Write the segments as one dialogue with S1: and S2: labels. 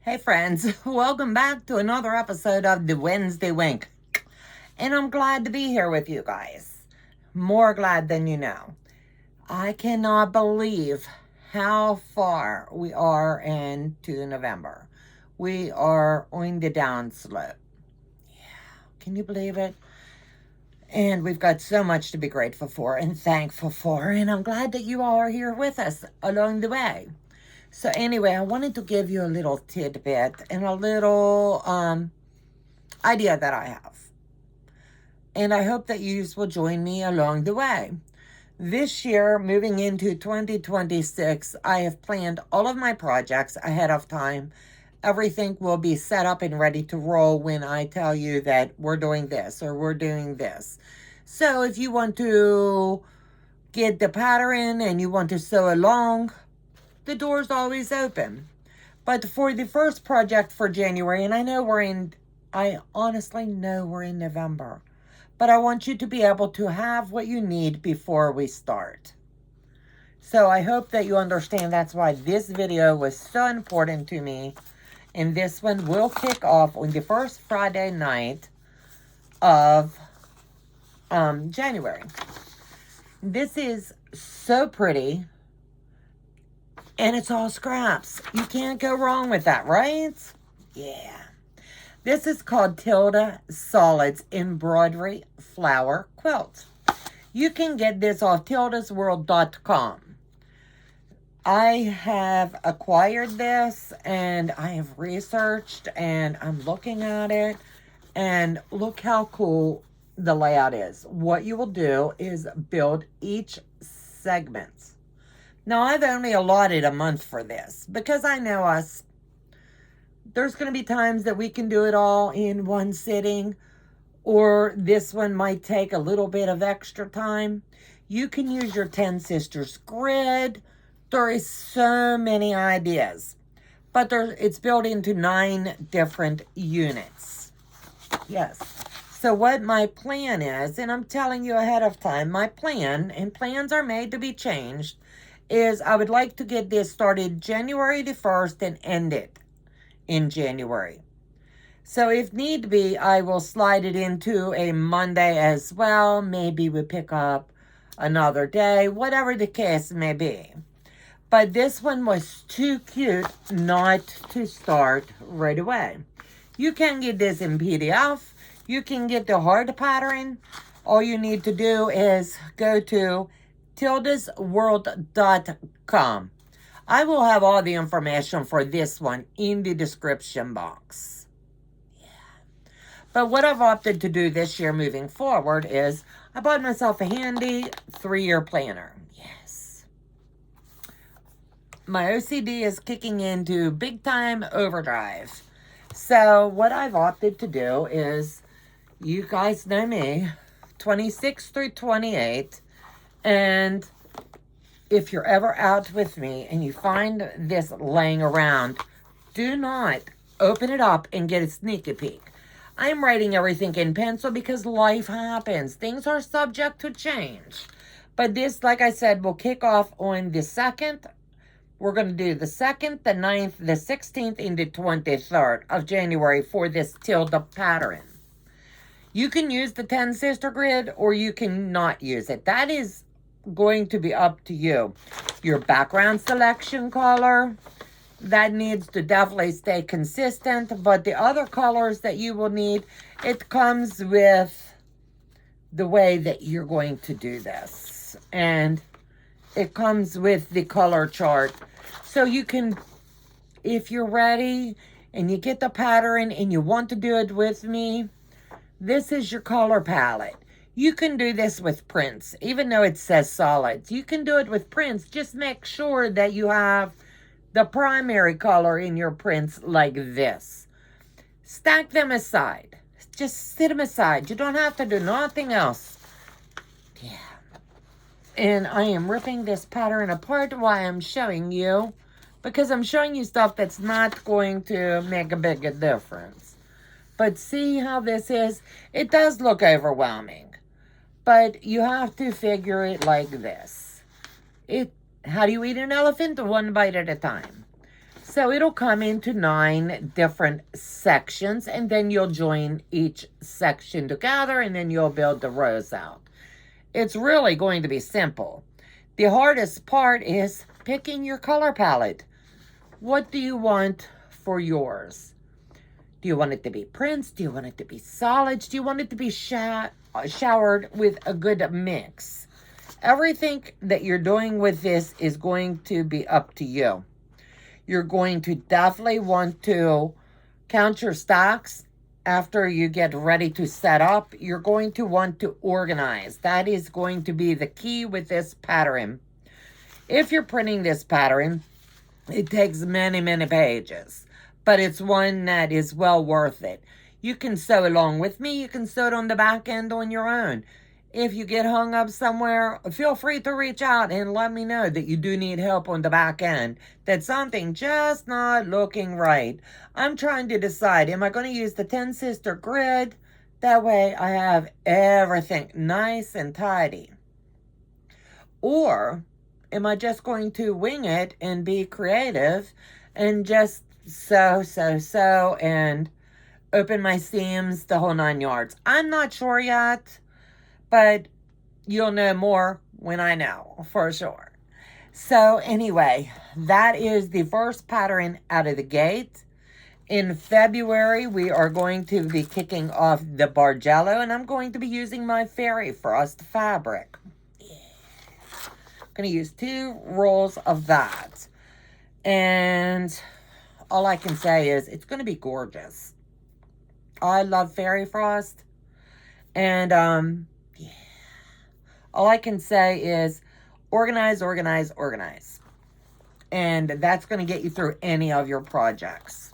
S1: Hey friends, welcome back to another episode of the Wednesday Wink. And I'm glad to be here with you guys. More glad than you know. I cannot believe how far we are into November. We are on the downslope. Yeah, can you believe it? And we've got so much to be grateful for and thankful for. And I'm glad that you all are here with us along the way. So anyway, I wanted to give you a little tidbit and a little idea that I have. And I hope that you will join me along the way. This year, moving into 2026, I have planned all of my projects ahead of time. Everything will be set up and ready to roll when I tell you that we're doing this or we're doing this. So if you want to get the pattern and you want to sew along, the door's always open. But for the first project for January, and I honestly know we're in November, but I want you to be able to have what you need before we start. So I hope that you understand that's why this video was so important to me. And this one will kick off on the first Friday night of January. This is so pretty. And it's all scraps. You can't go wrong with that, right? Yeah. This is called Tilda Solids Embroidery Flower Quilt. You can get this off tildasworld.com. I have acquired this and I have researched and I'm looking at it. And look how cool the layout is. What you will do is build each segment. Now, I've only allotted a month for this because I know us. There's going to be times that we can do it all in one sitting, or this one might take a little bit of extra time. You can use your 10 Sisters grid. There is so many ideas, but it's built into 9 different units. Yes. So what my plan is, and I'm telling you ahead of time, my plan, and plans are made to be changed, is I would like to get this started January the 1st and end it in January. So if need be, I will slide it into a Monday as well. Maybe we pick up another day, whatever the case may be. But this one was too cute not to start right away. You can get this in PDF. You can get the hard pattern. All you need to do is go to tildasworld.com. I will have all the information for this one in the description box. Yeah. But what I've opted to do this year moving forward is I bought myself a handy 3-year planner. Yes. My OCD is kicking into big time overdrive. So what I've opted to do is, you guys know me, 26 through 28. And if you're ever out with me and you find this laying around, do not open it up and get a sneaky peek. I'm writing everything in pencil because life happens. Things are subject to change. But this, like I said, will kick off on the 2nd. We're going to do the 2nd, the 9th, the 16th, and the 23rd of January for this Tilda pattern. You can use the 10 Sister grid or you can not use it. That is going to be up to you. Your background selection color, that needs to definitely stay consistent, but the other colors that you will need, it comes with the way that you're going to do this, and it comes with the color chart. So you can, if you're ready and you get the pattern and you want to do it with me, this is your color palette. You can do this with prints, even though it says solids. You can do it with prints. Just make sure that you have the primary color in your prints like this. Stack them aside. Just sit them aside. You don't have to do nothing else. Yeah. And I am ripping this pattern apart while I'm showing you, because I'm showing you stuff that's not going to make a big difference. But see how this is? It does look overwhelming. But you have to figure it like this. How do you eat an elephant? One bite at a time. So it'll come into 9 different sections, and then you'll join each section together, and then you'll build the rows out. It's really going to be simple. The hardest part is picking your color palette. What do you want for yours? Do you want it to be prints? Do you want it to be solids? Do you want it to be showered with a good mix? Everything that you're doing with this is going to be up to you. You're going to definitely want to count your stacks after you get ready to set up. You're going to want to organize. That is going to be the key with this pattern. If you're printing this pattern, it takes many, many pages, but it's one that is well worth it. You can sew along with me. You can sew it on the back end on your own. If you get hung up somewhere, feel free to reach out and let me know that you do need help on the back end, that something just not looking right. I'm trying to decide, am I going to use the 10 sister grid? That way I have everything nice and tidy. Or am I just going to wing it and be creative and just sew and open my seams, the whole 9 yards? I'm not sure yet, but you'll know more when I know for sure. So anyway, that is the first pattern out of the gate. In February, we are going to be kicking off the Bargello, and I'm going to be using my Fairy Frost fabric. I'm going to use 2 rolls of that. And all I can say is it's going to be gorgeous. I love Fairy Frost. And yeah. All I can say is organize, organize, organize. And that's going to get you through any of your projects.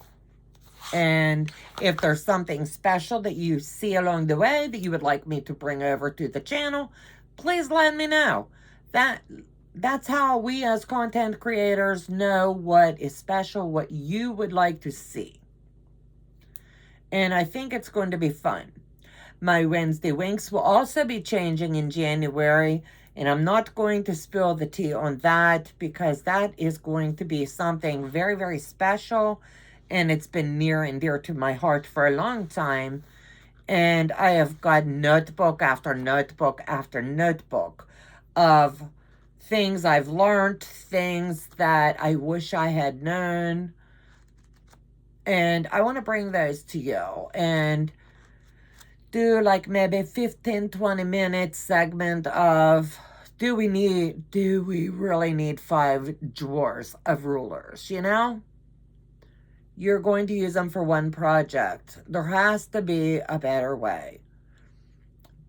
S1: And if there's something special that you see along the way that you would like me to bring over to the channel, please let me know. That's how we as content creators know what is special, what you would like to see. And I think it's going to be fun. My Wednesday Winks will also be changing in January, and I'm not going to spill the tea on that because that is going to be something very, very special, and it's been near and dear to my heart for a long time. And I have got notebook after notebook after notebook of things I've learned, things that I wish I had known, and I want to bring those to you and do like maybe 15-20 minute segment of do we really need 5 drawers of rulers, you know? You're going to use them for one project. There has to be a better way.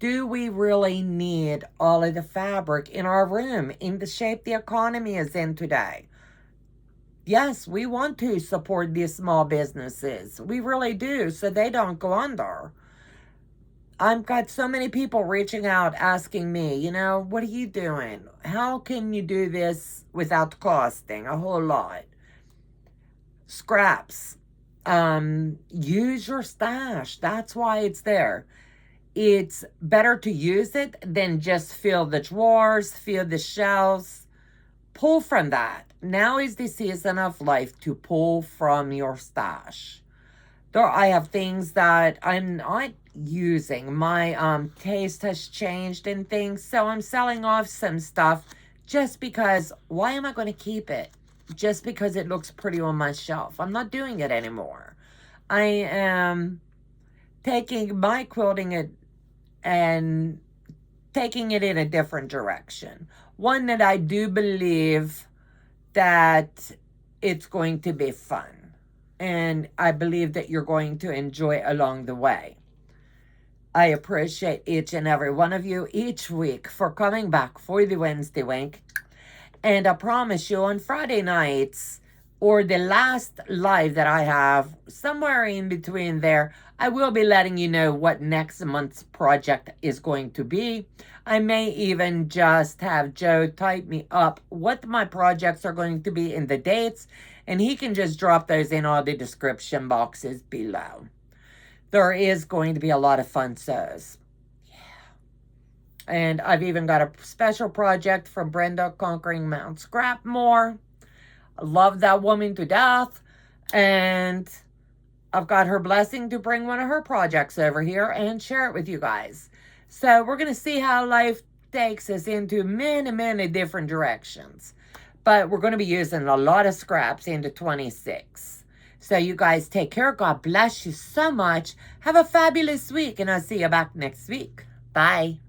S1: Do we really need all of the fabric in our room in the shape the economy is in today? Yes, we want to support these small businesses. We really do, so they don't go under. I've got so many people reaching out asking me, you know, what are you doing? How can you do this without costing a whole lot? Scraps. Use your stash. That's why it's there. It's better to use it than just fill the drawers, fill the shelves. Pull from that. Now is the season of life to pull from your stash. There, I have things that I'm not using. My taste has changed and things, so I'm selling off some stuff just because. Why am I going to keep it? Just because it looks pretty on my shelf. I'm not doing it anymore. I am taking my quilting and taking it in a different direction. One that I do believe that it's going to be fun. And I believe that you're going to enjoy along the way. I appreciate each and every one of you each week for coming back for the Wednesday Wink. And I promise you on Friday nights, or the last live that I have, somewhere in between there, I will be letting you know what next month's project is going to be. I may even just have Joe type me up what my projects are going to be in the dates, and he can just drop those in all the description boxes below. There is going to be a lot of fun sews. And I've even got a special project from Brenda, Conquering Mount Scrapmore. I love that woman to death. And I've got her blessing to bring one of her projects over here and share it with you guys. So we're going to see how life takes us into many, many different directions. But we're going to be using a lot of scraps into 26. So you guys take care. God bless you so much. Have a fabulous week, and I'll see you back next week. Bye.